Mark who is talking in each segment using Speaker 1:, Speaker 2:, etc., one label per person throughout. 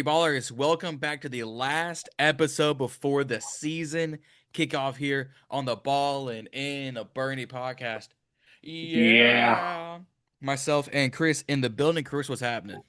Speaker 1: Burgundy Ballers, welcome back to the last episode before the season kickoff here on the Ballin In Burgundy podcast.
Speaker 2: Yeah,
Speaker 1: Yeah. Myself and Chris in the building. Chris, what's happening?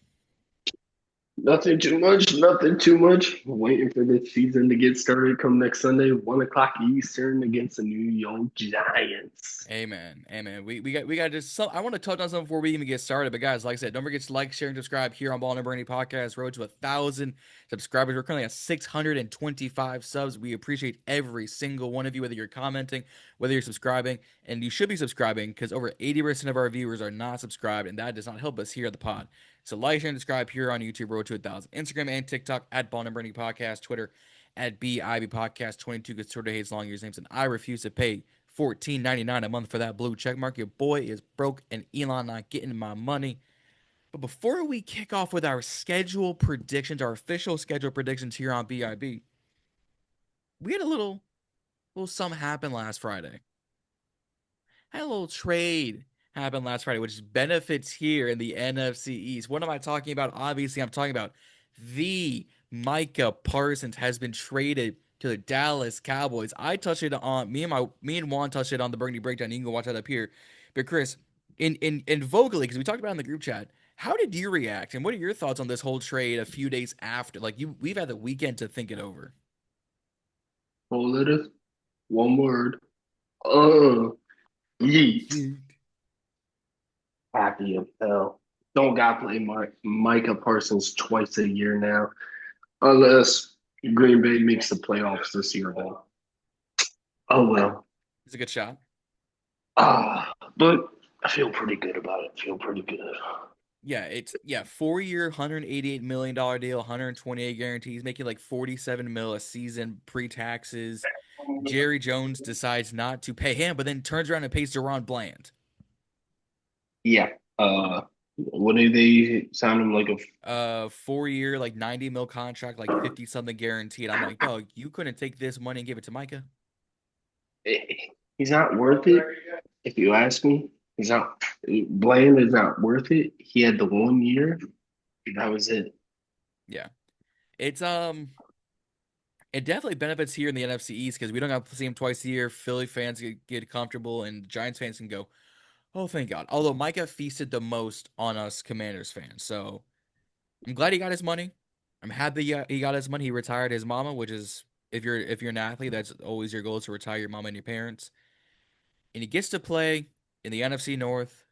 Speaker 2: nothing too much, nothing too much. Waiting for this season to get started come next Sunday, 1 o'clock Eastern against the New York Giants.
Speaker 1: Amen. Amen. We got just some, I want to touch on something before we even get started. But guys, like I said, don't forget to like, share, and subscribe here on Ballin In Burgundy Podcast. Road to 1,000 subscribers. We're currently at 625 subs. We appreciate every single one of you, whether you're commenting, whether you're subscribing, and you should be subscribing because over 80% of our viewers are not subscribed, and that does not help us here at the pod. So like, share, and subscribe here on YouTube. Road to 1,000. Instagram and TikTok at Ballin In Burgundy Podcast. Twitter at BIB Podcast 22 because Twitter hates long usernames, and I refuse to pay $14.99 a month for that blue check mark. Your boy is broke and Elon not getting my money. But before we kick off with our schedule predictions, our official schedule predictions here on BIB, we had a little something happen last Friday. Had a little trade happen last Friday, which benefits here in the NFC East. What am I talking about? Obviously, I'm talking about the Micah Parsons has been traded to the Dallas Cowboys. I touched it on me and Juan touched it on the Burgundy Breakdown. You can go watch that up here. But Chris, in vocally, because we talked about it in the group chat, how did you react? And what are your thoughts on this whole trade a few days after? We've had the weekend to think it over.
Speaker 2: Four letters, one word. Uh, Yeet. Happy as hell. Don't got to play Micah Parsons twice a year now, unless Green Bay makes the playoffs this year. Then, oh well.
Speaker 1: It's a good shot.
Speaker 2: But I feel pretty good about it. Feel pretty good.
Speaker 1: Yeah, it's 4 year, $188 million deal, 128 guarantees, making like 47 mil a season pre-taxes. Jerry Jones decides not to pay him, but then turns around and pays Deron Bland.
Speaker 2: Yeah. What do they sound him like
Speaker 1: 4 year, like 90 mil contract, like 50 something guaranteed. I'm like, dog, you couldn't take this money and give it to Micah.
Speaker 2: he's not worth it, if you ask me. He's not Bland is not worth it. He had the 1 year. That was it.
Speaker 1: Yeah. It's it definitely benefits here in the NFC East because we don't have to see him twice a year. Philly fans get comfortable and Giants fans can go, oh, thank God. Although Micah feasted the most on us Commanders fans. So I'm glad he got his money. I'm happy he got his money. He retired his mama, which is if you're an athlete, that's always your goal is to retire your mama and your parents. And he gets to play in the NFC North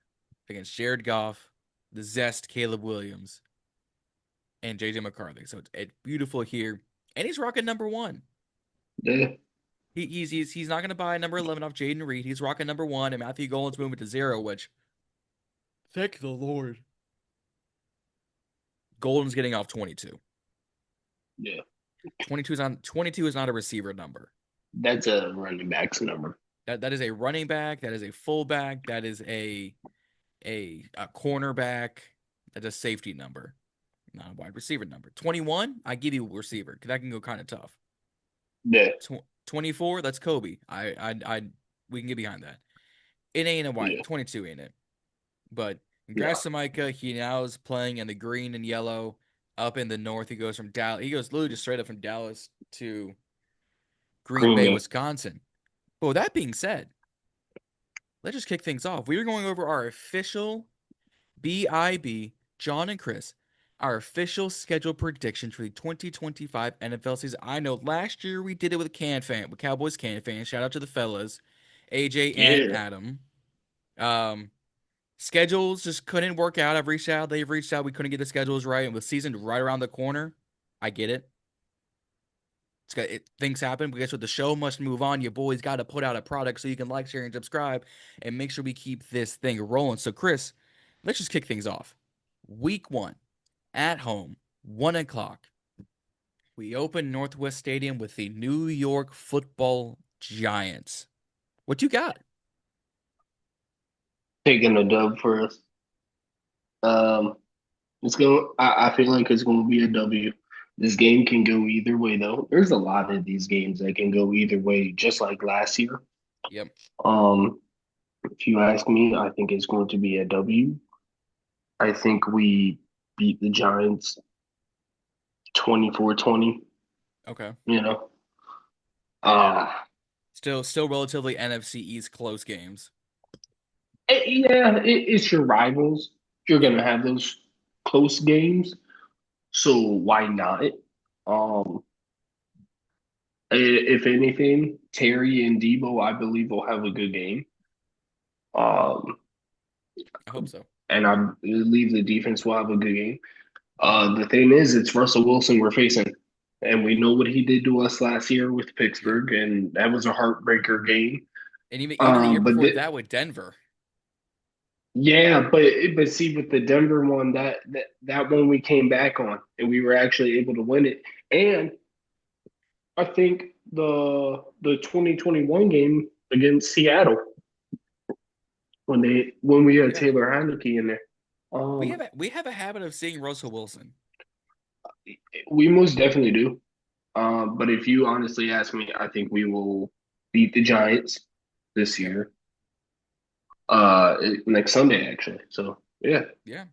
Speaker 1: against Jared Goff, the Zest, Caleb Williams, and JJ McCarthy. So it's beautiful here. And he's rocking number one.
Speaker 2: Yeah.
Speaker 1: He's not gonna buy number 11 off Jaden Reed. He's rocking number one, and Matthew Golan's moving to zero, which thank the Lord. Golden's getting off 22.
Speaker 2: Yeah.
Speaker 1: 22 is not a receiver number.
Speaker 2: That's a running back's number.
Speaker 1: That is a running back. That is a fullback. That is a cornerback. That's a safety number, not a wide receiver number. 21, I give you receiver because that can go kind of tough.
Speaker 2: Yeah.
Speaker 1: 24, that's Kobe. We can get behind that. It ain't a wide.
Speaker 2: Yeah.
Speaker 1: 22 ain't it? But
Speaker 2: Yeah.
Speaker 1: congrats to Micah. He now is playing in the green and yellow up in the north. He goes from Dallas. He goes literally just straight up from Dallas to Green
Speaker 2: Green
Speaker 1: Bay,
Speaker 2: Bay.
Speaker 1: Wisconsin. But with that being said, let's just kick things off. We are going over our official BIB, John and Chris, our official schedule predictions for the 2025 NFL season. I know last year we did it with Cowboys Can fan. Shout out to the fellas, AJ and
Speaker 2: Yeah.
Speaker 1: Adam. Schedules just couldn't work out. I've reached out. They've reached out. We couldn't get the schedules right. And with season right around the corner, I get it. Things happen, but guess what? The show must move on. Your boys got to put out a product so you can like, share, and subscribe and make sure we keep this thing rolling. So, Chris, let's just kick things off. Week 1, at home, 1 o'clock. We open Northwest Stadium with the New York Football Giants. What you got?
Speaker 2: Taking a dub for us. Um, it's going. I feel like it's going to be a W. This game can go either way, though. There's a lot of these games that can go either way, just like last year.
Speaker 1: Yep.
Speaker 2: Um, if you ask me, I think it's going to be a W. I think we beat the Giants 24-20.
Speaker 1: Okay.
Speaker 2: You know,
Speaker 1: Yeah.
Speaker 2: uh,
Speaker 1: Still relatively NFC East close games.
Speaker 2: yeah, it's your rivals. You're
Speaker 1: Yeah.
Speaker 2: gonna have those close games, so why not? Um, if anything, Terry and Debo, I believe, will have a good game. Um,
Speaker 1: I hope so.
Speaker 2: and I believe the defense will have a good game.
Speaker 1: Hmm.
Speaker 2: The thing is, it's Russell Wilson we're facing, and we know what he did to us last year with
Speaker 1: Yeah.
Speaker 2: Pittsburgh, and that was a heartbreaker game.
Speaker 1: And even the year
Speaker 2: But
Speaker 1: before that with Denver.
Speaker 2: yeah, but see, with the Denver one, that one we came back on, and we were actually able to win it. And I think the 2021 game against Seattle when we had
Speaker 1: Yeah.
Speaker 2: Taylor Heineke in there,
Speaker 1: We
Speaker 2: um,
Speaker 1: have a habit of seeing Russell Wilson.
Speaker 2: we most definitely do. But if you honestly ask me, I think we will beat the Giants this
Speaker 1: Yep.
Speaker 2: year. Next Sunday actually. So yeah,
Speaker 1: Yeah.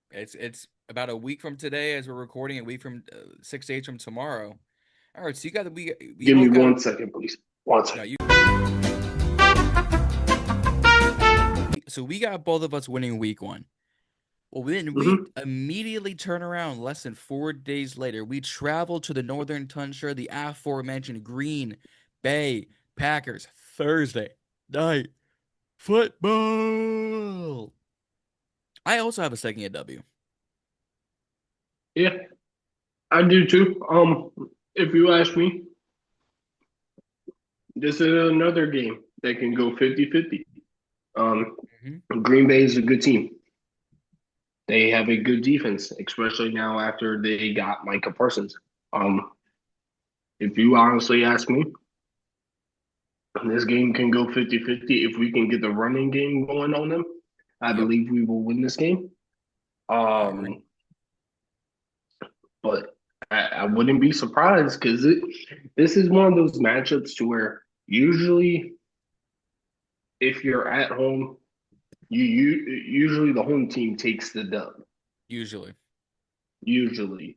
Speaker 1: It's about a week from today as we're recording, a week from 6 days from tomorrow. All right, so we
Speaker 2: give me
Speaker 1: both got
Speaker 2: one second, please. One
Speaker 1: no
Speaker 2: second.
Speaker 1: you so we got both of us winning week one. Well, then we
Speaker 2: Mm-hmm.
Speaker 1: immediately turn around less than 4 days later. We travel to the Northern Tundra, the aforementioned Green Bay Packers Thursday night football. I also have a second W.
Speaker 2: Yeah, I do too. If you ask me, this is another game that can go 50-50. Um,
Speaker 1: Mm-hmm.
Speaker 2: Green Bay is a good team. They have a good defense, especially now after they got Micah Parsons. Um, if you honestly ask me, this game can go 50-50 if we can get the running game going on them. I
Speaker 1: Yep,
Speaker 2: believe we will win this game.
Speaker 1: I agree.
Speaker 2: Um, but I wouldn't be surprised because this is one of those matchups to where usually if you're at home, you usually the home team takes the dub.
Speaker 1: Usually,
Speaker 2: Usually,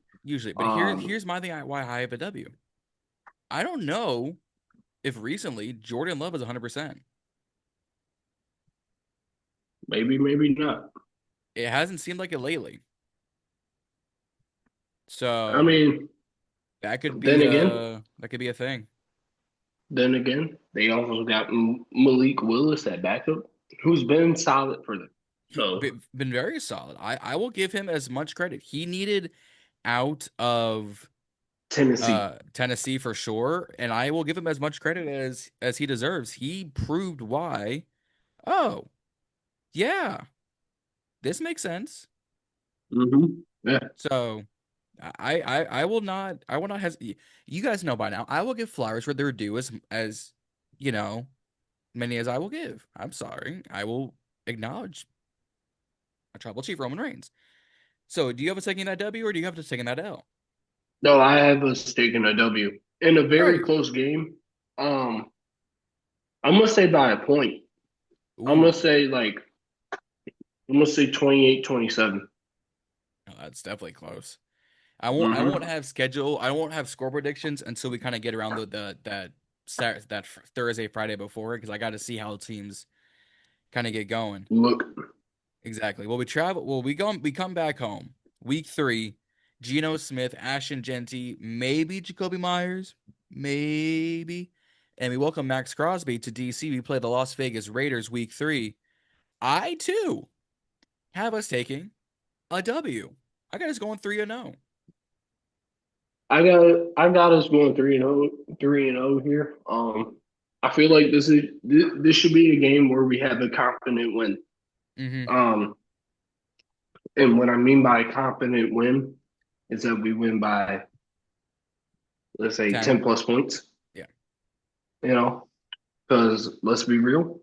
Speaker 1: but
Speaker 2: um,
Speaker 1: here's my thing. Why I have a W. I don't know if recently Jordan Love is 100%.
Speaker 2: maybe not.
Speaker 1: It hasn't seemed like it lately.
Speaker 2: I
Speaker 1: So
Speaker 2: mean, then again,
Speaker 1: that could be a thing.
Speaker 2: they also got Malik Willis at backup, who's been solid for them. So
Speaker 1: Been very solid. I will give him as much credit. He needed out of
Speaker 2: Tennessee.
Speaker 1: Tennessee for sure, and I will give him as much credit as he deserves. He proved why. Oh, yeah, this makes sense.
Speaker 2: Yeah.
Speaker 1: So I will not has you guys know by now. I will give flowers where they're due as you know many as I will give. I'm sorry. I will acknowledge a tribal chief Roman Reigns. So do you have a taking that W or do you have to taking that L?
Speaker 2: No, I have us taking a W in a
Speaker 1: All
Speaker 2: very
Speaker 1: right.
Speaker 2: close game. Um, I'm gonna say by a point. I'm gonna
Speaker 1: Ooh,
Speaker 2: say like I'm gonna say 28-27.
Speaker 1: no, that's definitely close. I won't
Speaker 2: Mm-hmm.
Speaker 1: have schedule. I won't have score predictions until we kind of get around the that Thursday Friday before because I got to see how teams kind of get going.
Speaker 2: Look,
Speaker 1: Exactly. Well, we travel. Well, we come back home. Week three, Geno Smith, Ashton Genty, maybe Jacoby Myers, maybe, and we welcome Max Crosby to DC. We play the Las Vegas Raiders week three. I too have us taking a W. I got us going 3-0.
Speaker 2: I got us going 3-0 here. I feel like this should be a game where we have a confident win.
Speaker 1: Mm-hmm.
Speaker 2: Um, and what I mean by a confident win is that we win by let's say 10
Speaker 1: 10.
Speaker 2: plus points.
Speaker 1: Yeah.
Speaker 2: You know, because let's be real,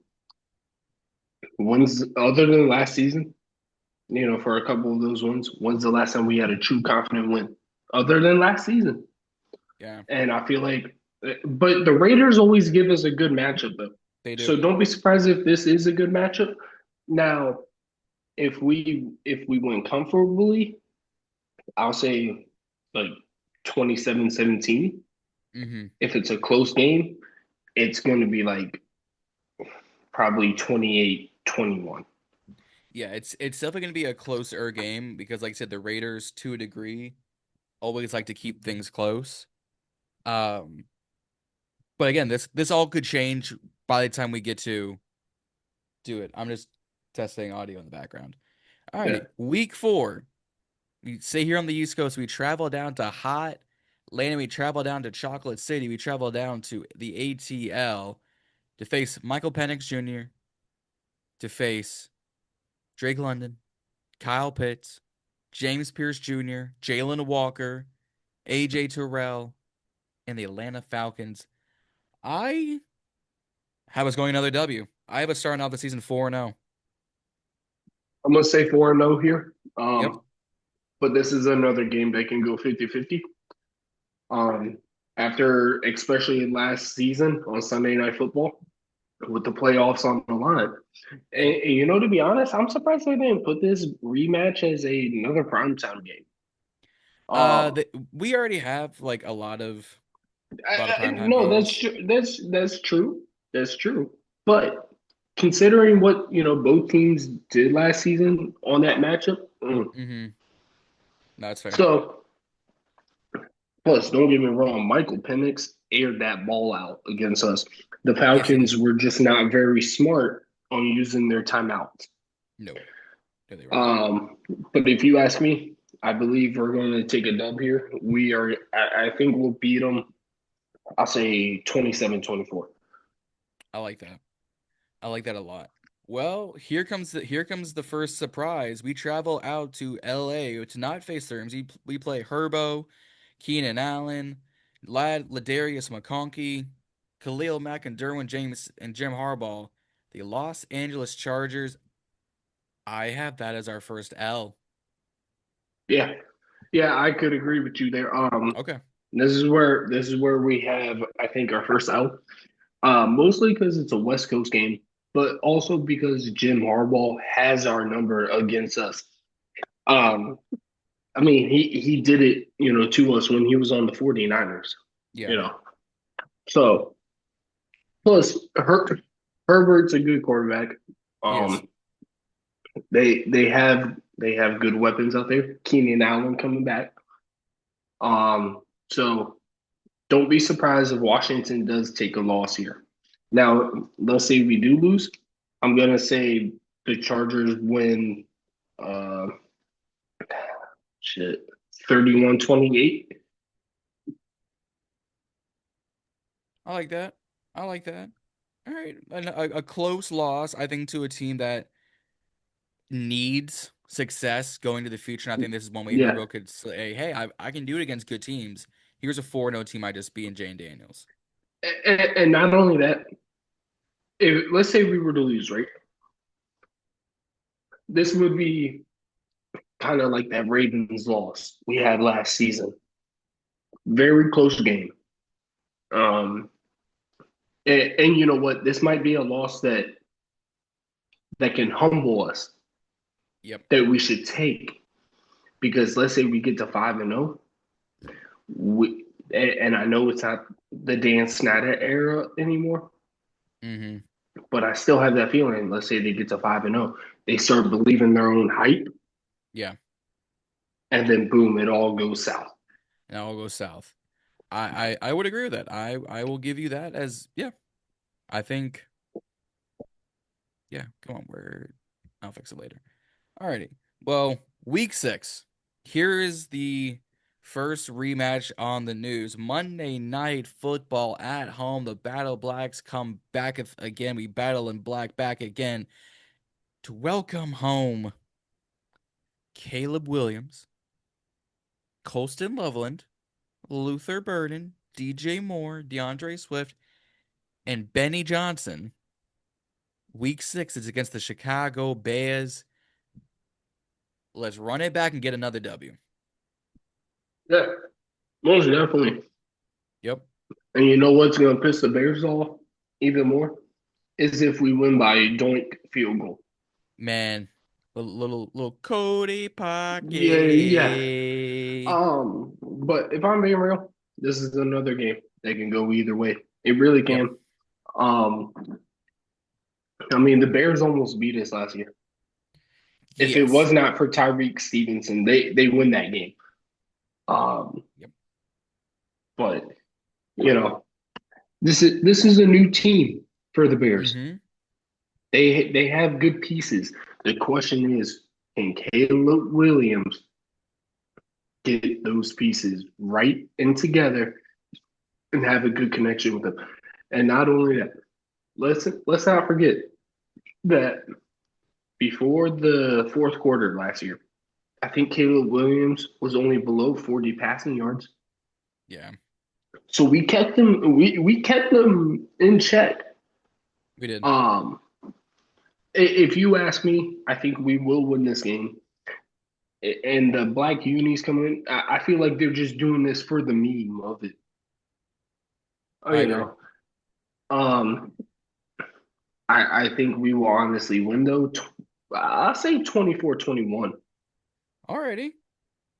Speaker 2: when's other than last season? For a couple of those ones, when's the last time we had a true confident win? Other than last season.
Speaker 1: Yeah.
Speaker 2: And I feel like, but the Raiders always give us a good matchup, though.
Speaker 1: They
Speaker 2: So
Speaker 1: do.
Speaker 2: don't be surprised if this is a good matchup. Now, if we win comfortably, I'll say like 27-17.
Speaker 1: Mm-hmm.
Speaker 2: If it's a close game, it's going to be like probably 28-21.
Speaker 1: Yeah, it's definitely going to be a closer game because, like I said, the Raiders, to a degree, always like to keep things close. Um, but again, this all could change by the time we get to do it. I'm just testing audio in the background.
Speaker 2: Yeah.
Speaker 1: Alrighty, week 4. We stay here on the East Coast. We travel down to hot Landon. We travel down to Chocolate City. We travel down to the ATL to face Michael Penix Jr., to face Drake London, Kyle Pitts, James Pierce Jr., Jalen Walker, AJ Terrell, and the Atlanta Falcons. I have us going another W. I have us starting off the season 4-0.
Speaker 2: I'm going to say 4-0 here.
Speaker 1: Yep.
Speaker 2: But this is another game that can go 50-50. Um, After, especially last season on Sunday Night Football, with the playoffs on the line.
Speaker 1: Yep.
Speaker 2: To be honest, I'm surprised they didn't put this rematch as another primetime game. Um,
Speaker 1: We already have like a lot of primetime
Speaker 2: no,
Speaker 1: games.
Speaker 2: that's true. That's true. But considering what both teams did last season on that matchup,
Speaker 1: Mm-hmm. That's fair.
Speaker 2: so plus don't get me wrong, Michael Penix aired that ball out against us. The
Speaker 1: Yes, he did.
Speaker 2: Falcons were just not very smart on using their timeouts.
Speaker 1: No, no, they were not.
Speaker 2: Um, but if you ask me, I believe we're going to take a dub here. We are. I think we'll beat them. I'll say 27-24.
Speaker 1: I like that. I like that a lot. Well, here comes the first surprise. We travel out to LA to not face Therms. We play Herbo, Keenan Allen, Ladarius McConkey, Khalil Mack and Derwin James and Jim Harbaugh. The Los Angeles Chargers. I have that as our first L.
Speaker 2: Yeah, yeah, I could agree with you there.
Speaker 1: Okay.
Speaker 2: This is where we have, I think, our first out. Mostly because it's a West Coast game, but also because Jim Harbaugh has our number against us. Um, I mean, he did it, to us when he was on the 49ers,
Speaker 1: Yeah.
Speaker 2: you know. So plus Herbert's a good quarterback.
Speaker 1: He is.
Speaker 2: Um, they have good weapons out there. Keenan Allen coming back. So don't be surprised if Washington does take a loss here. Now, let's say we do lose. I'm gonna say the Chargers win. Uh, shit, 31-28.
Speaker 1: I like that. I like that. All right. A close loss, I think, to a team that needs success going to the future. And I think this is one way
Speaker 2: Yeah,
Speaker 1: Herbo could say, hey, I can do it against good teams. Here's a 4-0 team I just beat in Jane Daniels.
Speaker 2: and not only that, if let's say we were to lose, right? This would be kind of like that Ravens loss we had last season. Very close game. Um, and you know what? This might be a loss that can humble us,
Speaker 1: Yep.
Speaker 2: that we should take. Because let's say we get to 5-0, we and I know it's not the Dan Snyder era anymore,
Speaker 1: Mm-hmm.
Speaker 2: but I still have that feeling. Let's say they get to 5-0, they start believing their own hype,
Speaker 1: Yeah.
Speaker 2: and then boom, it all goes south.
Speaker 1: And I'll go south. I would agree with that. I will give you that as yeah. I think yeah. Come on, I'll fix it later. Alrighty. Well, week 6. Here is the first rematch on the news. Monday Night Football at home. The Battle Blacks come back again. We battle in black back again to welcome home Caleb Williams, Colston Loveland, Luther Burden, DJ Moore, DeAndre Swift, and Benny Johnson. Week 6 is against the Chicago Bears. Let's run it back and get another W.
Speaker 2: Yeah, most definitely.
Speaker 1: Yep.
Speaker 2: And you know what's gonna piss the Bears off even more is if we win by a doink field goal.
Speaker 1: Man, little Cody
Speaker 2: Yeah, yeah.
Speaker 1: Pocket.
Speaker 2: But if I'm being real, this is another game that can go either way. It really
Speaker 1: Yep.
Speaker 2: can. Um, I mean, the Bears almost beat us last year. If it
Speaker 1: Yes.
Speaker 2: was not for Tyreek Stevenson, they win that game. Um,
Speaker 1: Yep.
Speaker 2: but you know, this is a new team for the Bears.
Speaker 1: Mm-hmm.
Speaker 2: They have good pieces. The question is, can Caleb Williams get those pieces right and together and have a good connection with them? And not only that, let's not forget that before the fourth quarter last year, I think Caleb Williams was only below 40 passing yards.
Speaker 1: Yeah.
Speaker 2: So we kept them in check.
Speaker 1: We did.
Speaker 2: Um if you ask me, I think we will win this game. And the black unis coming in, I feel like they're just doing this for the meme of it. Oh,
Speaker 1: I
Speaker 2: you
Speaker 1: agree.
Speaker 2: know. Um I think we will honestly win though. I'll say 24-21.
Speaker 1: Alrighty.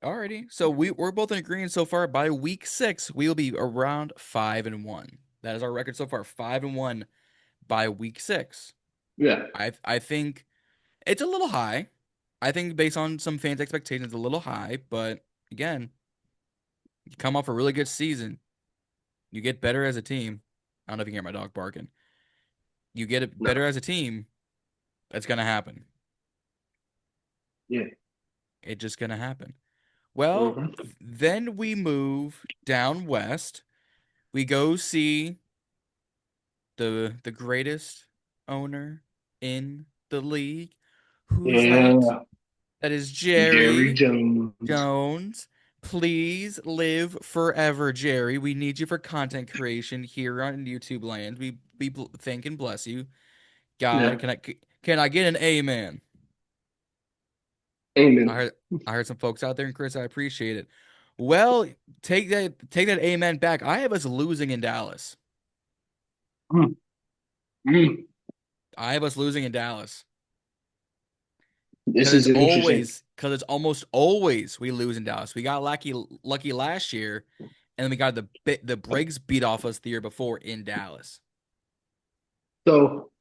Speaker 1: Alrighty. So we're both in agreement so far. By week 6, we will be around 5-1. That is our record so far. 5-1 by week 6.
Speaker 2: Yeah.
Speaker 1: I think it's a little high. I think based on some fans' expectations, a little high. But again, you come off a really good season. You get better as a team. I don't know if you can hear my dog barking. You get it
Speaker 2: No.
Speaker 1: better as a team. That's gonna happen.
Speaker 2: Yeah.
Speaker 1: It's just gonna happen. Well,
Speaker 2: Hmm.
Speaker 1: then we move down west. We go see the greatest owner in the league. Who's that?
Speaker 2: Yeah.
Speaker 1: That is
Speaker 2: Jerry
Speaker 1: Jerry
Speaker 2: Jones.
Speaker 1: Jones. Please live forever, Jerry. We need you for content creation here on YouTube land. We thank and bless you. God,
Speaker 2: Yeah.
Speaker 1: can I get an amen? I
Speaker 2: Amen.
Speaker 1: heard I heard some folks out there, and Chris, I appreciate it. Well, take that amen back. I have us losing in Dallas.
Speaker 2: Mm. Mm.
Speaker 1: I have us losing in Dallas.
Speaker 2: This is interesting.
Speaker 1: Because it's almost always we lose in Dallas. We got lucky last year, and then we got the Briggs beat off us the year before in Dallas.
Speaker 2: So,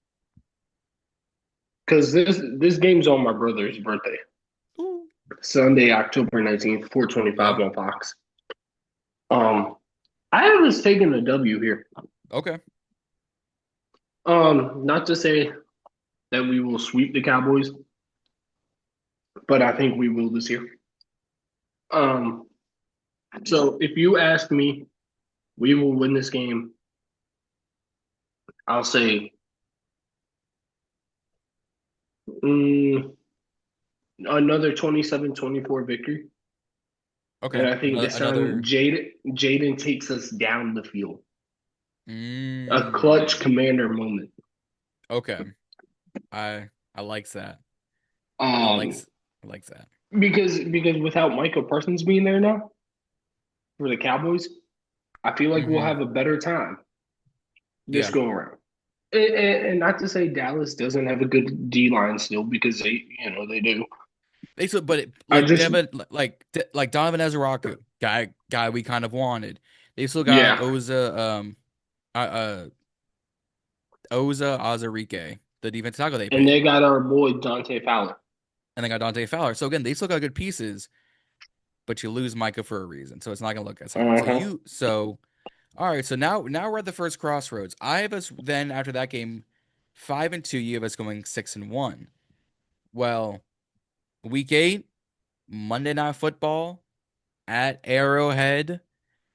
Speaker 2: because this game's on my brother's birthday,
Speaker 1: Ooh.
Speaker 2: Sunday, October 19th, 425
Speaker 1: Yeah.
Speaker 2: on Fox. I have us taking a W here.
Speaker 1: Okay.
Speaker 2: Not to say that we will sweep the Cowboys, but I think we will this year. Um, so if you ask me, we will win this game. I'll say mm, another 27-24 victory. And
Speaker 1: Okay.
Speaker 2: I think this time
Speaker 1: Another.
Speaker 2: Jaden takes us down the field. A clutch
Speaker 1: Mm,
Speaker 2: commander moment.
Speaker 1: okay. I likes that. I
Speaker 2: Um,
Speaker 1: likes I likes that.
Speaker 2: because without Micah Parsons being there now for the Cowboys, I feel like we'll
Speaker 1: Mm-hmm.
Speaker 2: have a better time this
Speaker 1: Yeah.
Speaker 2: go around. And not to say Dallas doesn't have a good D line still because they do.
Speaker 1: They still, but
Speaker 2: I
Speaker 1: like
Speaker 2: just
Speaker 1: Devin, like Donovan Ezraku, guy we kind of wanted. They still got
Speaker 2: yeah,
Speaker 1: Oza Azarike, the defensive tackle they
Speaker 2: and they
Speaker 1: paid,
Speaker 2: got our boy Dante Fowler.
Speaker 1: and they got Dante Fowler. So again, they still got good pieces, but you lose Micah for a reason, so it's not gonna look as hot.
Speaker 2: Uh-huh.
Speaker 1: All right. So now we're at the first crossroads. I have us then after that game, 5-2. You have us going 6-1. Well, week 8, Monday Night Football at Arrowhead.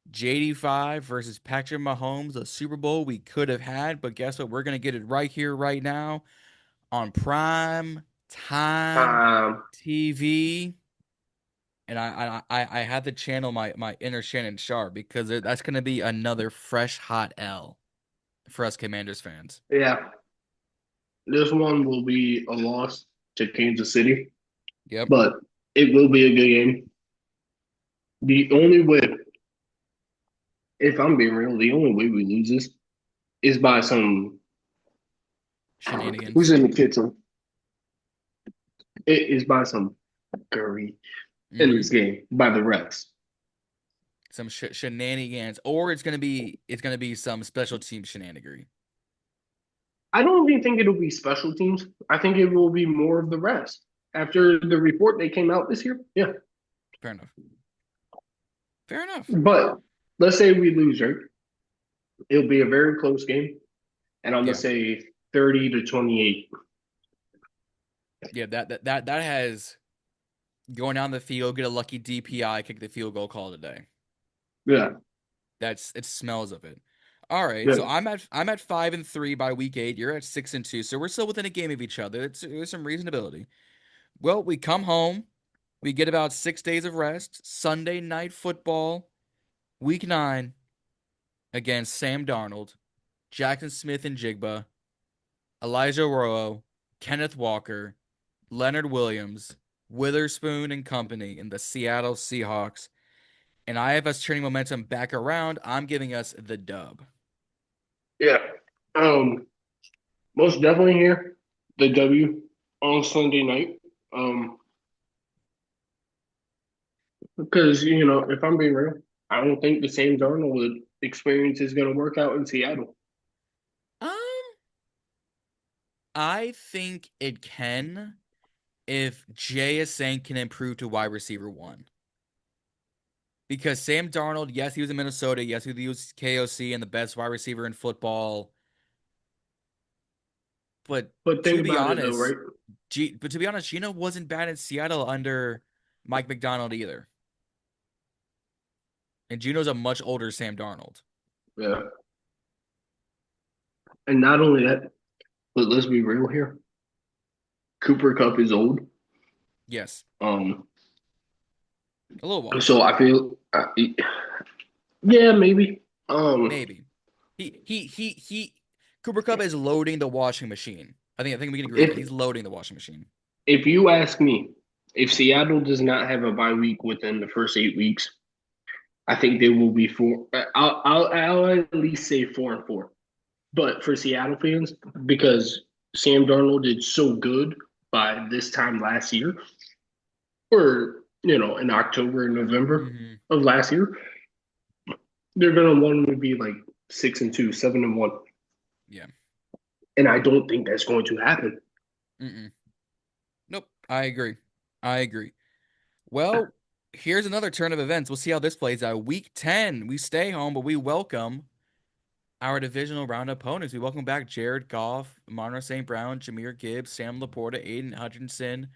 Speaker 1: JD5 versus Patrick Mahomes, a Super Bowl we could have had, but guess what? We're gonna get it right here, right now, on prime time
Speaker 2: Um,
Speaker 1: TV. And I had to channel my inner Shannon Sharp because that's gonna be another fresh hot L for us Commanders fans.
Speaker 2: yeah, this one will be a loss to Kansas City,
Speaker 1: Yep.
Speaker 2: but it will be a good game. The only way, if I'm being real, the only way we lose this is by some who's
Speaker 1: Shenanigans.
Speaker 2: in the kitchen. It is by some curry in
Speaker 1: Mm-hmm.
Speaker 2: this game by the refs.
Speaker 1: some shenanigans, or it's gonna be some special team shenanigery.
Speaker 2: I don't even think it'll be special teams. I think it will be more of the rest. After the report they came out this year, yeah.
Speaker 1: Fair enough. Fair enough.
Speaker 2: But let's say we lose, right? It'll be a very close game, and I'm gonna
Speaker 1: Yeah.
Speaker 2: say 30-28.
Speaker 1: Yeah. That has going down the field, get a lucky DPI, kick the field goal, call it a day.
Speaker 2: Yeah,
Speaker 1: It smells of it. All right,
Speaker 2: yeah,
Speaker 1: so I'm at 5-3 by week 8. You're at 6-2, so we're still within a game of each other. There's some reasonability. Well, we come home, we get about 6 days of rest. Sunday night football, week 9 against Sam Darnold, Jackson Smith and Jigba, Elijah Rowe, Kenneth Walker, Leonard Williams, Witherspoon and company in the Seattle Seahawks. And I have us turning momentum back around. I'm giving us the dub.
Speaker 2: yeah. Most definitely here the W on Sunday night. Um, because if I'm being real, I don't think the same Darnold experience is going to work out in Seattle.
Speaker 1: Um, I think it can if JSN can improve to wide receiver 1. Because Sam Darnold, yes, he was in Minnesota. Yes, he was KOC and the best wide receiver in football. But
Speaker 2: But think
Speaker 1: to be
Speaker 2: about it though,
Speaker 1: honest,
Speaker 2: right?
Speaker 1: Gino wasn't bad in Seattle under Mike McDonald either. And Gino's a much older Sam Darnold.
Speaker 2: Yeah. And not only that, but let's be real here. Cooper Cup is old.
Speaker 1: Yes,
Speaker 2: Um,
Speaker 1: a little washed,
Speaker 2: so I feel, yeah, maybe.
Speaker 1: maybe. He. Cooper Cup is loading the washing machine. I think we can agree on that.
Speaker 2: if
Speaker 1: He's loading the washing machine.
Speaker 2: if you ask me, if Seattle does not have a bye week within the first 8 weeks, I think they will be four. I'll at least say 4-4. But for Seattle fans, because Sam Darnold did so good by this time last year, or in October and November
Speaker 1: Hmm.
Speaker 2: of last year, they're gonna want him to be like 6-2, 7-1,
Speaker 1: Yeah.
Speaker 2: and I don't think that's going to happen.
Speaker 1: Mm-mm. Nope. I agree. I agree. Well, here's another turn of events. We'll see how this plays out. Week 10, we stay home, but we welcome our divisional round opponents. We welcome back Jared Goff, Monroe St. Brown, Jameer Gibbs, Sam Laporta, Aiden Hutchinson,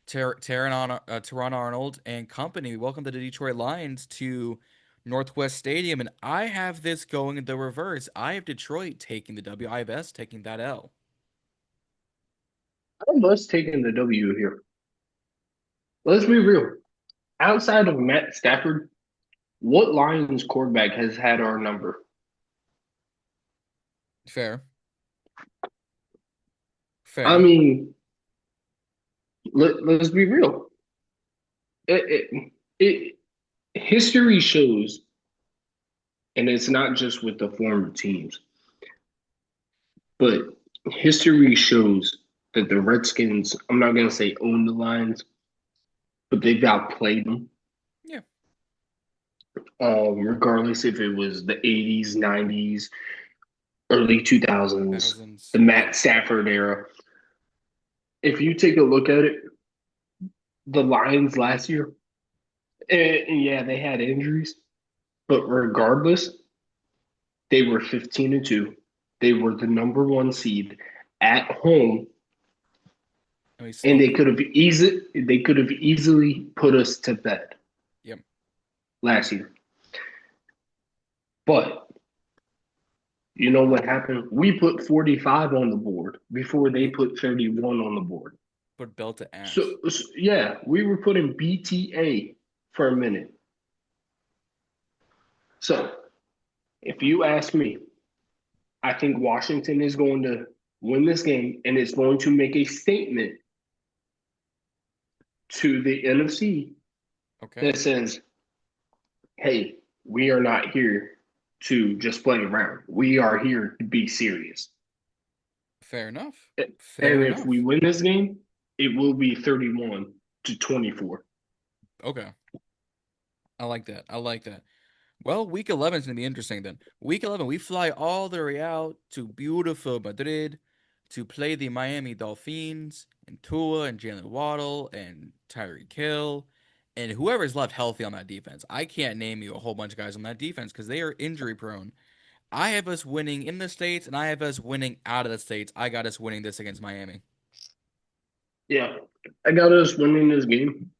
Speaker 1: Teron Arnold, and company. We welcome the Detroit Lions to Northwest Stadium, and I have this going in the reverse. I have Detroit taking the W. I have us taking that L.
Speaker 2: I must take in the W here. Let's be real. Outside of Matt Stafford, what Lions quarterback has had our number?
Speaker 1: Fair.
Speaker 2: I
Speaker 1: Fair.
Speaker 2: mean, let's be real. It history shows, and it's not just with the former teams, but history shows that the Redskins, I'm not going to say own the Lions, but they've outplayed them,
Speaker 1: Yeah.
Speaker 2: regardless if it was the 80s, 90s, early 2000s, the
Speaker 1: Thousands. Yeah.
Speaker 2: Matt Stafford era. If you take a look at it, the Lions last year, and yeah, they had injuries, but regardless, they were 15-2. They were the number one seed at home,
Speaker 1: And we
Speaker 2: and
Speaker 1: smoked them.
Speaker 2: they could have easily put us to bed
Speaker 1: Yep.
Speaker 2: last year. But you know what happened? We put 45 on the board before they
Speaker 1: We
Speaker 2: put 31 on the board.
Speaker 1: put belt to ass.
Speaker 2: So yeah, we were putting BTA for a minute. So if you ask me, I think Washington is going to win this game and it's going to make a statement to the NFC
Speaker 1: Okay.
Speaker 2: that says, hey, we are not here to just play around. We are here to be serious.
Speaker 1: Fair enough.
Speaker 2: And
Speaker 1: Fair
Speaker 2: if we
Speaker 1: enough.
Speaker 2: win this game, it will be 31-24.
Speaker 1: Okay. I like that. I like that. Well, week 11 is going to be interesting then. Week 11, we fly all the way out to beautiful Madrid to play the Miami Dolphins and Tua and Jalen Waddle and Tyreek Hill and whoever's left healthy on that defense. I can't name you a whole bunch of guys on that defense because they are injury prone. I have us winning in the States and I have us winning out of the States. I got us winning this against Miami.
Speaker 2: Yeah, I got us winning this game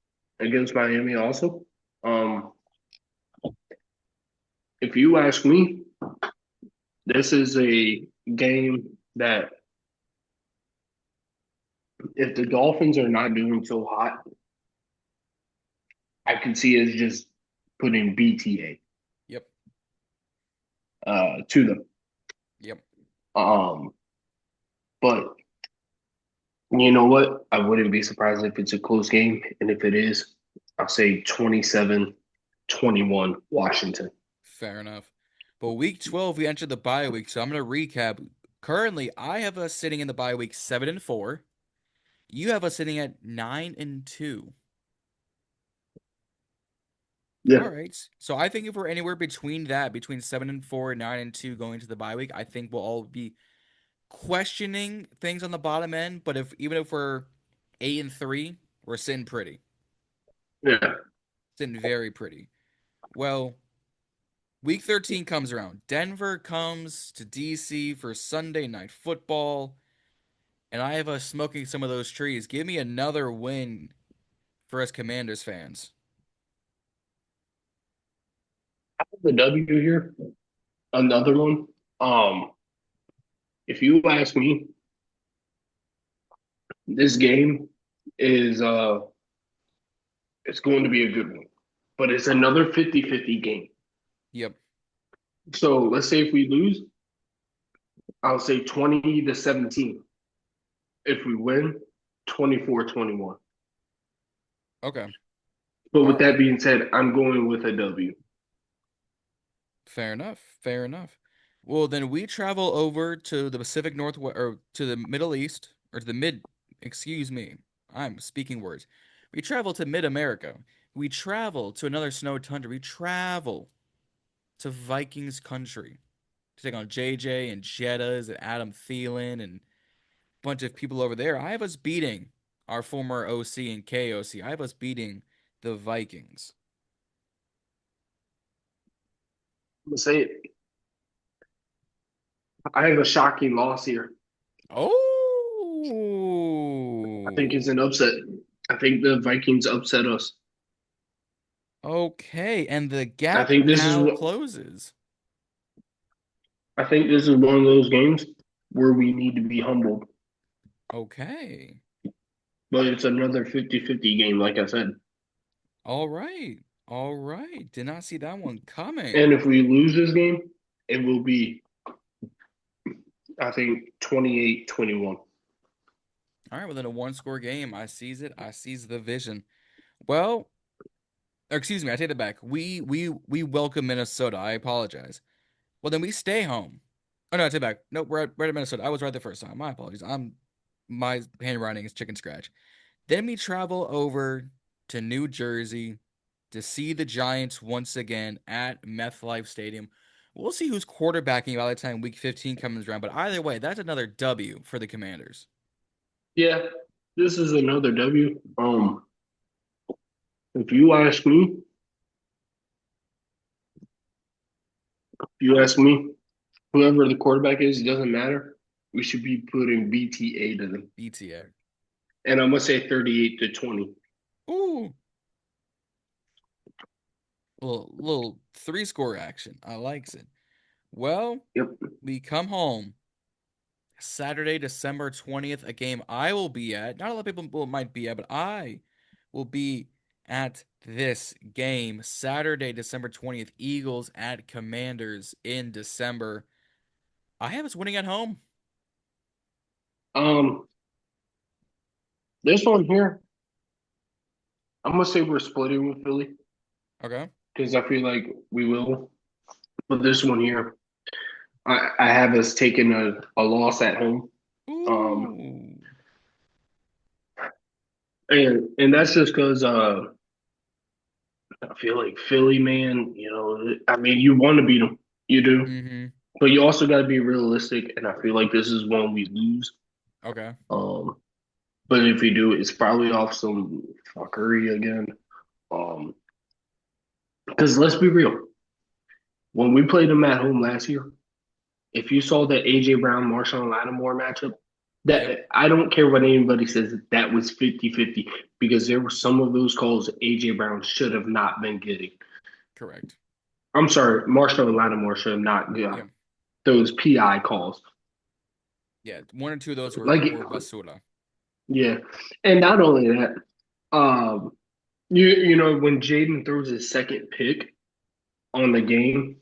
Speaker 2: against Miami also. Um, if you ask me, this is a game that if the Dolphins are not doing so hot, I could see us just putting BTA
Speaker 1: Yep.
Speaker 2: to them.
Speaker 1: Yep.
Speaker 2: Um, but you know what? I wouldn't be surprised if it's a close game. And if it is, I'll say 27-21 Washington.
Speaker 1: Fair enough. But week 12, we entered the bye week. So I'm going to recap. Currently, I have us sitting in the bye week 7-4. You have us sitting at 9-2. All
Speaker 2: Yeah.
Speaker 1: right. So I think if we're anywhere between that, between 7-4 and 9-2 going to the bye week, I think we'll all be questioning things on the bottom end. But if even if we're 8-3, we're sitting pretty.
Speaker 2: Yeah.
Speaker 1: Sitting very pretty. Well, week 13 comes around. Denver comes to DC for Sunday night football. And I have us smoking some of those trees. Give me another win for us Commanders fans.
Speaker 2: The W here, another one. Um, if you ask me, this game is it's going to be a good one. But it's another 50-50 game.
Speaker 1: Yep.
Speaker 2: So let's say if we lose, I'll say 20-17. If we win, 24-21.
Speaker 1: Okay.
Speaker 2: But
Speaker 1: All
Speaker 2: with that
Speaker 1: right.
Speaker 2: being said, I'm going with a W.
Speaker 1: Fair enough. Fair enough. Well, then we travel over to the Pacific Northwest or to the Middle East or to the excuse me. I'm speaking words. We travel to Mid America. We travel to another snow tundra. We travel to Vikings country to take on JJ and Jettas and Adam Thielen and a bunch of people over there. I have us beating our former OC and KOC. I have us beating the Vikings.
Speaker 2: I'm gonna say it. I have a shocking loss here. I think
Speaker 1: Oh.
Speaker 2: it's an upset. I think the Vikings upset us.
Speaker 1: Okay, and the
Speaker 2: I
Speaker 1: gap
Speaker 2: think this is
Speaker 1: now
Speaker 2: what
Speaker 1: closes.
Speaker 2: I think this is one of those games where we need to be humbled.
Speaker 1: Okay.
Speaker 2: But it's another 50-50 game, like I said.
Speaker 1: All right. All right. Did not see that one
Speaker 2: And
Speaker 1: coming.
Speaker 2: if we lose this game, it will be, I think, 28-21.
Speaker 1: All right, within a one score game, I seize it. I seize the vision. Well, or excuse me, I take it back. We welcome Minnesota. I apologize. Well, then we stay home. Oh no, I take it back. Nope, we're at Minnesota. I was right the first time. My apologies. My handwriting is chicken scratch. Then we travel over to New Jersey to see the Giants once again at MetLife Stadium. We'll see who's quarterbacking by the time Week 15 comes around. But either way, that's another W for the Commanders.
Speaker 2: Yeah, this is another W. If you ask me, if you ask me, whoever the quarterback is, it doesn't matter. We should be putting BTA to them.
Speaker 1: BTA.
Speaker 2: And I'm gonna say 38-20.
Speaker 1: Ooh, little three score action. I likes it. Well,
Speaker 2: Yep.
Speaker 1: we come home Saturday, December 20th, a game I will be at. Not a lot of people might be at, but I will be at this game Saturday, December 20th. Eagles at Commanders in December. I have us winning at home.
Speaker 2: Um, this one here, I'm gonna say we're splitting with Philly
Speaker 1: Okay.
Speaker 2: because I feel like we will. But this one here, I have us taking a loss at home. Um,
Speaker 1: Ooh.
Speaker 2: and that's just because I feel like Philly, man, I mean, you want to beat them, you do,
Speaker 1: Mm-hmm.
Speaker 2: but you also got to be realistic. And I feel like this is one we lose.
Speaker 1: Okay.
Speaker 2: Um, but if you do, it's probably off some fuckery again. Um, because let's be real, when we played them at home last year, if you saw that AJ Brown, Marshawn Lattimore matchup,
Speaker 1: Yep.
Speaker 2: that I don't care what anybody says, that was 50-50 because there were some of those calls AJ Brown should have not been getting.
Speaker 1: Correct.
Speaker 2: I'm sorry, Marshawn Lattimore should have not got
Speaker 1: Yep.
Speaker 2: those PI calls.
Speaker 1: Yeah. One or two of those were
Speaker 2: Like,
Speaker 1: were basura.
Speaker 2: yeah, and not only that, um, when Jaden throws his second pick on the game,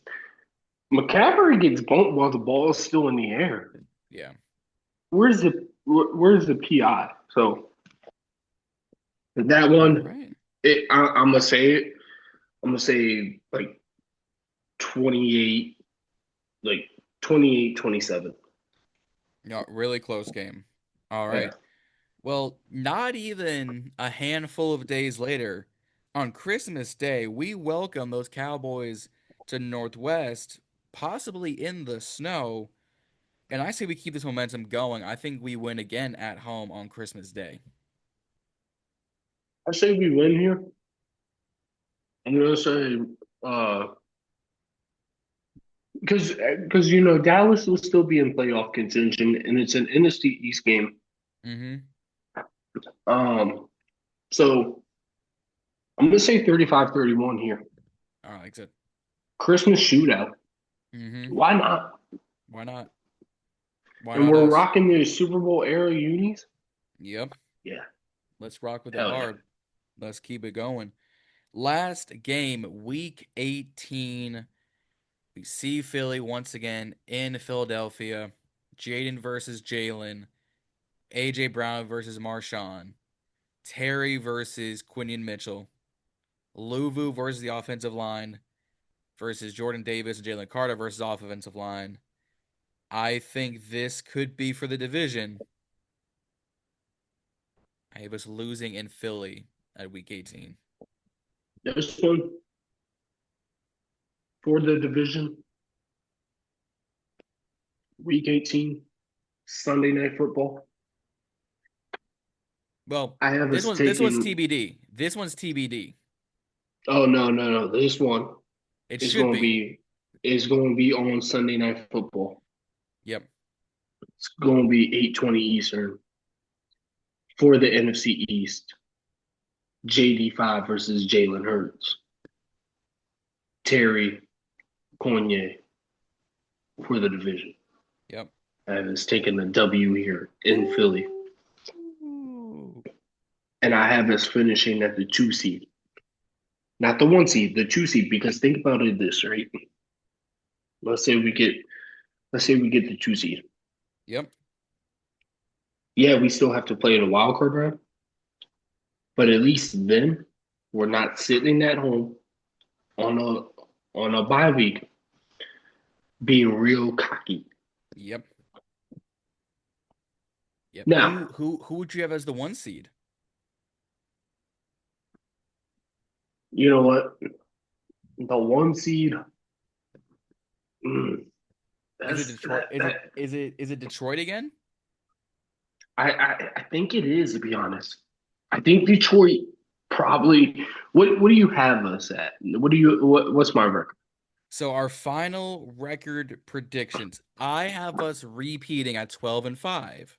Speaker 2: McCaffrey gets bumped while the ball is still in the air.
Speaker 1: Yeah.
Speaker 2: Where's the PI? So that
Speaker 1: All
Speaker 2: one,
Speaker 1: right.
Speaker 2: I'm gonna say it. I'm gonna say like 28, like 28-27.
Speaker 1: No, really close game. All
Speaker 2: Yeah.
Speaker 1: right. Well, not even a handful of days later, on Christmas Day, we welcome those Cowboys to Northwest, possibly in the snow. And I say we keep this momentum going. I think we win again at home on Christmas Day.
Speaker 2: I say we win here. I'm gonna say uh because Dallas will still be in playoff contention and it's an NFC East game.
Speaker 1: Mm-hmm.
Speaker 2: Um, so I'm gonna say 35-31 here.
Speaker 1: All right, good.
Speaker 2: Christmas shootout.
Speaker 1: Mm-hmm.
Speaker 2: Why not?
Speaker 1: Why not? Why
Speaker 2: And
Speaker 1: not
Speaker 2: we're
Speaker 1: us?
Speaker 2: rocking the Super Bowl era unis.
Speaker 1: Yep.
Speaker 2: Yeah,
Speaker 1: Let's rock with it
Speaker 2: hell yeah.
Speaker 1: hard. Let's keep it going. Last game, week 18. We see Philly once again in Philadelphia. Jaden versus Jalen. AJ Brown versus Marshawn. Terry versus Quinion Mitchell. Luvu versus the offensive line versus Jordan Davis and Jalen Carter versus offensive line. I think this could be for the division. I have us losing in Philly at week 18.
Speaker 2: This one for the division, week 18, Sunday night football.
Speaker 1: Well,
Speaker 2: I have
Speaker 1: this
Speaker 2: us
Speaker 1: one's this one's
Speaker 2: taking.
Speaker 1: TBD. This one's TBD.
Speaker 2: Oh no, no, no! This one
Speaker 1: It
Speaker 2: is
Speaker 1: should
Speaker 2: going to
Speaker 1: be.
Speaker 2: be is going to be on Sunday night football.
Speaker 1: Yep.
Speaker 2: It's going to be 8:20 Eastern for the NFC East. JD5 versus Jalen Hurts. Terry Cornier for the division.
Speaker 1: Yep.
Speaker 2: I have us taking the W here in Philly,
Speaker 1: Ooh.
Speaker 2: and I have us finishing at the 2 seed. Not the 1 seed, the 2 seed. Because think about it this, right? Let's say we get, let's say we get the 2 seed.
Speaker 1: Yep.
Speaker 2: Yeah, we still have to play in a wild card round, but at least then we're not sitting at home on a bye week being real cocky.
Speaker 1: Yep. Yep.
Speaker 2: Now,
Speaker 1: Who would you have as the 1 seed?
Speaker 2: you know what? The 1 seed, mm,
Speaker 1: Is it
Speaker 2: that's
Speaker 1: Detroit?
Speaker 2: that
Speaker 1: Is it
Speaker 2: that
Speaker 1: is it is it Detroit again?
Speaker 2: I think it is, to be honest. I think Detroit probably. What do you have us at? What's my record?
Speaker 1: So our final record predictions. I have us repeating at 12-5.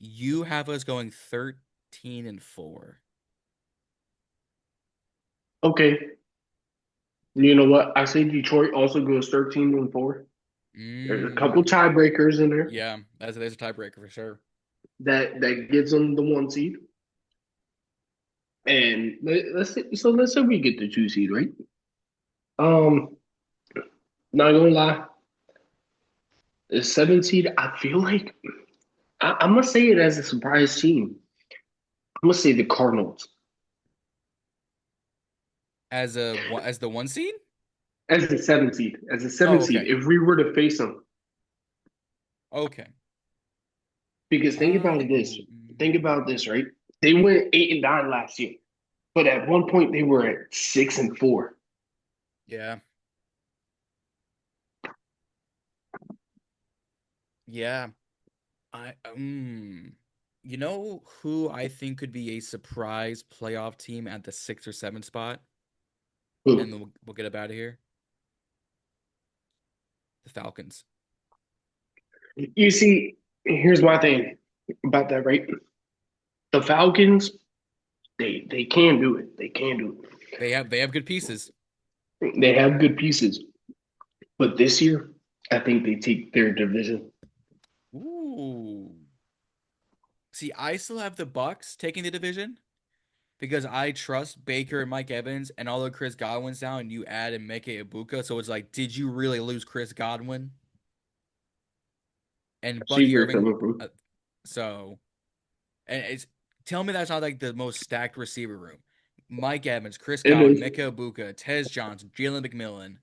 Speaker 1: You have us going 13-4.
Speaker 2: Okay, you know what? I say Detroit also goes 13-4. There's a couple
Speaker 1: Mm.
Speaker 2: tiebreakers in there
Speaker 1: Yeah, there's a tiebreaker for sure.
Speaker 2: that gives them the 1 seed. And let's say we get the 2 seed, right? Um, Not gonna lie, the 7 seed. I feel like I'm gonna say it as a surprise team. I'm gonna say the Cardinals
Speaker 1: As the 1 seed?
Speaker 2: as the 7 seed. As a seven
Speaker 1: Oh,
Speaker 2: seed,
Speaker 1: okay.
Speaker 2: if we were to face them,
Speaker 1: Okay.
Speaker 2: because think about this. Think
Speaker 1: Mm.
Speaker 2: about this, right? They went 8-9 last year. but at one point they were at 6-4.
Speaker 1: Yeah. Yeah. I you know who I think could be a surprise playoff team at the 6 or 7 spot, and then we'll get up out of here. The Falcons.
Speaker 2: You see, here's my thing about that, right? The Falcons, they can do it. They can do
Speaker 1: They have good pieces.
Speaker 2: it. They have good pieces, but this year, I think they take their division.
Speaker 1: Ooh. See, I still have the Bucks taking the division because I trust Baker and Mike Evans, and although Chris Godwin's down, and you add in Micah Ibuka, so it's like, did you really lose Chris Godwin
Speaker 2: I
Speaker 1: and
Speaker 2: see
Speaker 1: Bucky
Speaker 2: where you're
Speaker 1: Irving?
Speaker 2: coming from.
Speaker 1: Uh, so, and it's tell me that's not like the most stacked receiver room. Mike Evans, Chris
Speaker 2: It
Speaker 1: Godwin,
Speaker 2: is.
Speaker 1: Micah Ibuka, Tez Johnson, Jalen McMillan.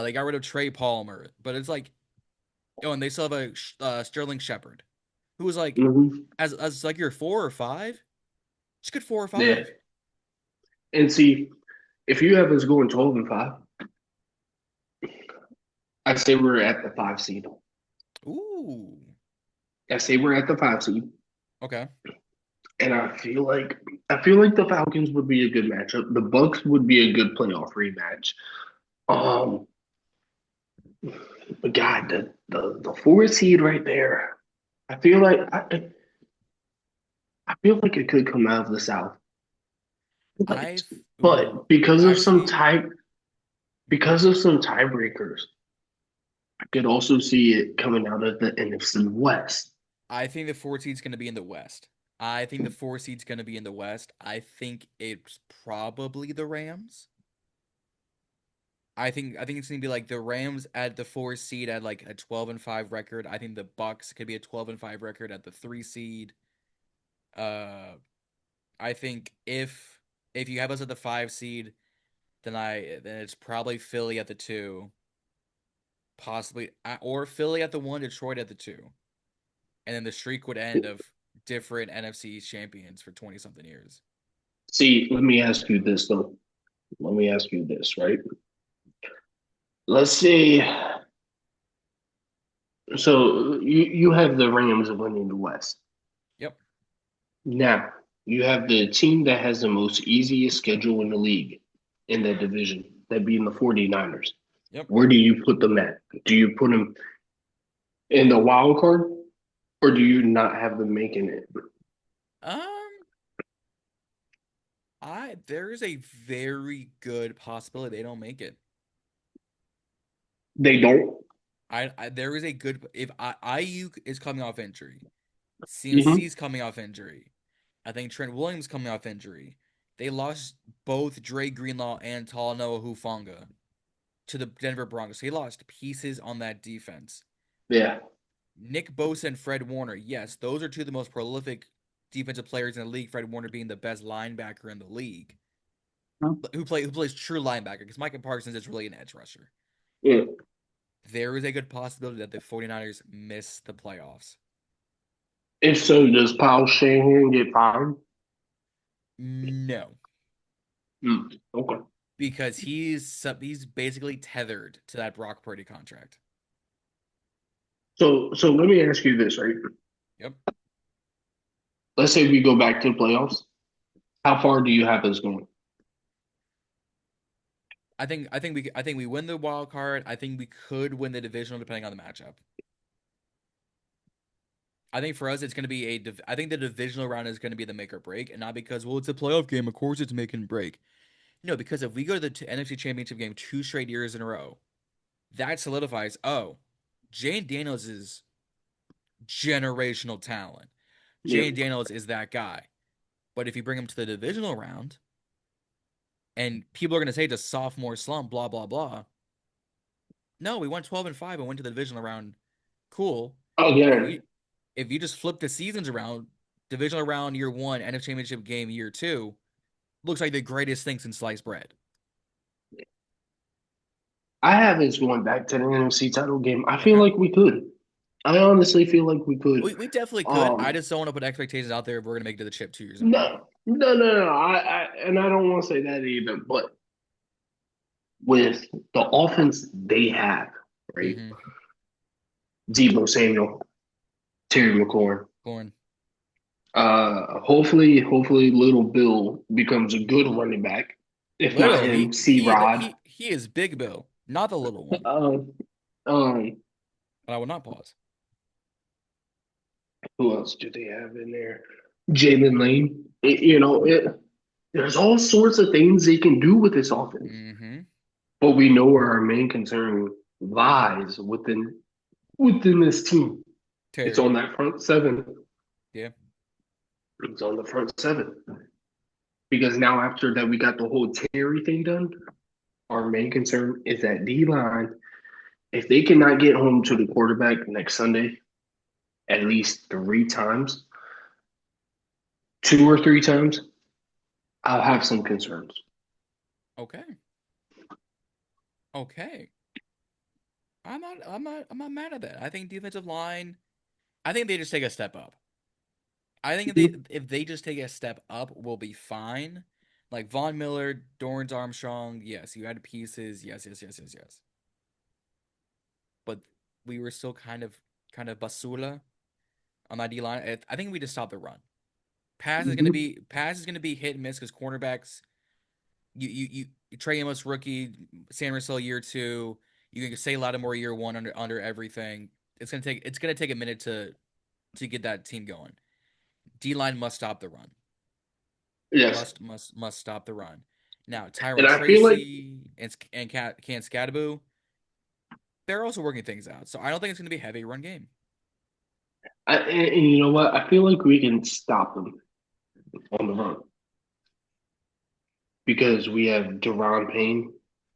Speaker 1: They got rid of Trey Palmer, but it's like, oh, and they still have a Sterling Shepard, who was like,
Speaker 2: Hmm.
Speaker 1: as like your 4 or 5, it's good 4 or 5.
Speaker 2: Yeah. And see, if you have us going 12-5, I say we're at the 5 seed.
Speaker 1: Ooh,
Speaker 2: I say we're at the 5 seed.
Speaker 1: okay.
Speaker 2: And I feel like the Falcons would be a good matchup. The Bucks would be a good playoff rematch. Um, but God, the 4 seed right there, I feel like I feel like it could come out of the South.
Speaker 1: I ooh,
Speaker 2: But because of
Speaker 1: I
Speaker 2: some
Speaker 1: see.
Speaker 2: tie because of some tiebreakers, I could also see it coming out of the NFC West.
Speaker 1: I think the 4 seed's going to be in the West. I think the 4 seed's going to be in the West. I think it's probably the Rams. I think it's gonna be like the Rams at the 4 seed at like a 12-5 record. I think the Bucks could be a 12-5 record at the 3 seed. Uh, I think if you have us at the 5 seed, then it's probably Philly at the 2, possibly or Philly at the 1, Detroit at the 2, and then the streak would end of different NFC champions for 20 something years.
Speaker 2: See, let me ask you this though. Let me ask you this, right? Let's see. So you have the Rams winning the West.
Speaker 1: Yep.
Speaker 2: Now, you have the team that has the most easiest schedule in the league in that division, that being the 49ers.
Speaker 1: Yep.
Speaker 2: Where do you put them at? Do you put them in the wild card or do you not have them making it?
Speaker 1: Um, I there is a very good possibility they don't make it.
Speaker 2: They don't.
Speaker 1: I there is a good if IU is coming off injury,
Speaker 2: Hmm.
Speaker 1: CNC's coming off injury. I think Trent Williams coming off injury. They lost both Dre Greenlaw and Talanoa Hufanga to the Denver Broncos. He lost pieces on that defense.
Speaker 2: Yeah.
Speaker 1: Nick Bosa and Fred Warner, yes, those are two of the most prolific defensive players in the league. Fred Warner being the best linebacker in the league, who plays true linebacker because Micah Parsons is really an edge rusher.
Speaker 2: Yeah.
Speaker 1: There is a good possibility that the 49ers miss the playoffs.
Speaker 2: If so, does Kyle Shanahan get fired?
Speaker 1: No,
Speaker 2: Okay.
Speaker 1: because he's basically tethered to that Brock Purdy contract.
Speaker 2: So let me ask you this, right?
Speaker 1: Yep.
Speaker 2: Let's say we go back to the playoffs. How far do you have us going?
Speaker 1: I think we win the wild card. I think we could win the divisional depending on the matchup. I think for us it's going to be I think the divisional round is going to be the make or break, and not because it's a playoff game. Of course it's make and break. No, because if we go to the NFC Championship game 2 straight years in a row, that solidifies. Oh, Jane Daniels is generational talent.
Speaker 2: Yeah.
Speaker 1: Jane Daniels is that guy. But if you bring him to the divisional round, and people are going to say it's a sophomore slump, blah blah blah. No, we went 12-5 and went to the divisional round. Cool. If
Speaker 2: Again,
Speaker 1: you if you just flip the seasons around, divisional round year 1, NFC Championship game year 2, looks like the greatest thing since sliced bread.
Speaker 2: I have us going back to the NFC title game. I feel
Speaker 1: Okay.
Speaker 2: like we could. I honestly feel like we could.
Speaker 1: We definitely could. I
Speaker 2: Um,
Speaker 1: just don't want to put expectations out there if we're gonna make it to the chip 2 years in a
Speaker 2: no,
Speaker 1: row.
Speaker 2: No. And I don't want to say that either. But with the offense they have, right?
Speaker 1: Mm-hmm.
Speaker 2: Debo Samuel, Terry McLaurin.
Speaker 1: Corn.
Speaker 2: Hopefully, Little Bill becomes a good running back. If not
Speaker 1: Little,
Speaker 2: him, C. Rod.
Speaker 1: he is Big Bill, not the little one.
Speaker 2: Um, um,
Speaker 1: But I will not pause.
Speaker 2: who else do they have in there? Jalen Lane. There's all sorts of things they can do with this offense,
Speaker 1: Mm-hmm.
Speaker 2: but we know where our main concern lies within this team. It's
Speaker 1: Terry.
Speaker 2: on that front seven.
Speaker 1: Yeah.
Speaker 2: It's on the front seven because now after that we got the whole Terry thing done. Our main concern is that D line. If they cannot get home to the quarterback next Sunday at least 3 times, 2 or 3 times, I'll have some concerns.
Speaker 1: Okay. Okay. I'm not mad at that. I think defensive line, I think they just take a step up. I think if they just take a step up, we'll be fine. Like Von Miller, Dorrance Armstrong, yes, you had pieces, yes. But we were still kind of basura on that D line. I think we just stop the run. Pass is gonna be hit and miss because cornerbacks. You Trey Amos rookie, Sam Russell year two. You can say Lattimore year one under everything. It's gonna take a minute to get that team going. D line must stop the run.
Speaker 2: Yes,
Speaker 1: Must stop the run. Now
Speaker 2: and
Speaker 1: Tyrone
Speaker 2: I feel like
Speaker 1: Tracy and Can Scadaboo, they're also working things out. So I don't think it's gonna be a heavy run game.
Speaker 2: and you know what? I feel like we can stop them on the run because we have Deron Payne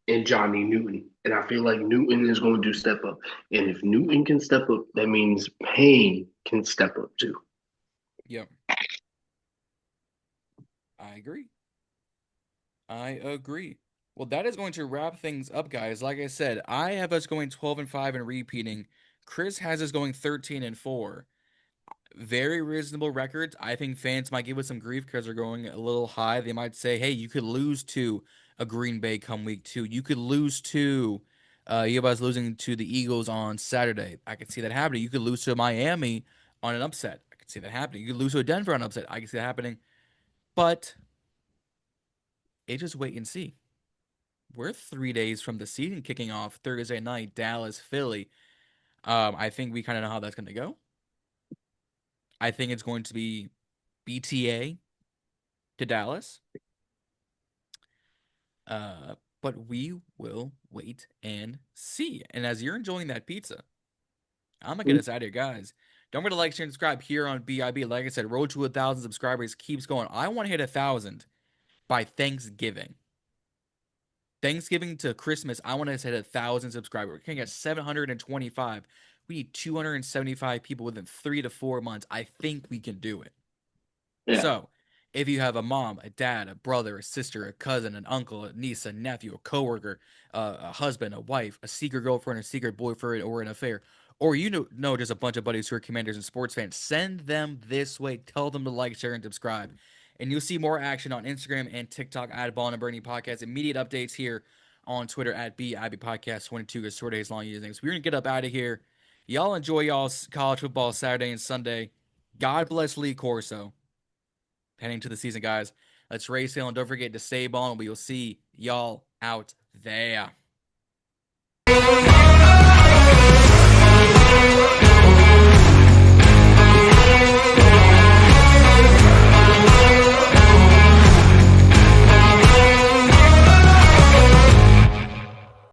Speaker 2: and Johnny Newton, and I feel like Newton is going to step up. And if Newton can step up, that means Payne can step up too.
Speaker 1: Yep, I agree. I agree. Well, that is going to wrap things up, guys. Like I said, I have us going 12-5 and repeating. Chris has us going 13-4. Very reasonable records. I think fans might give us some grief because they're going a little high. They might say, "Hey, you could lose to a Green Bay come week 2. You could lose to you guys losing to the Eagles on Saturday. I could see that happening. You could lose to Miami on an upset. I could see that happening. You could lose to Denver on an upset. I could see that happening. But it just wait and see. We're 3 days from the season kicking off Thursday night, Dallas, Philly. I think we kind of know how that's going to go. I think it's going to be BTA to Dallas. But we will wait and see. And as you're enjoying that pizza, I'm gonna get us out of here, guys. Don't forget to like, share, and subscribe here on BIB. Like I said, road to 1,000 subscribers keeps going. I want to hit 1,000 by Thanksgiving. Thanksgiving to Christmas, I want to hit 1,000 subscribers. We're gonna get 725. We need 275 people within 3 to 4 months. I think we can do it.
Speaker 2: Yeah,
Speaker 1: So, if you have a mom, a dad, a brother, a sister, a cousin, an uncle, a niece, a nephew, a coworker, a husband, a wife, a secret girlfriend, a secret boyfriend, or an affair, or know just a bunch of buddies who are Commanders and sports fans, send them this way. Tell them to like, share, and subscribe. And you'll see more action on Instagram and TikTok at Ballin In Burgundy Podcast. Immediate updates here on Twitter at BIB Podcast 22 is 4 days long using. So we're going to get up out of here. Y'all enjoy y'all's college football Saturday and Sunday. God bless Lee Corso heading to the season, guys. Let's race hill and don't forget to stay ball, and we will see y'all out there.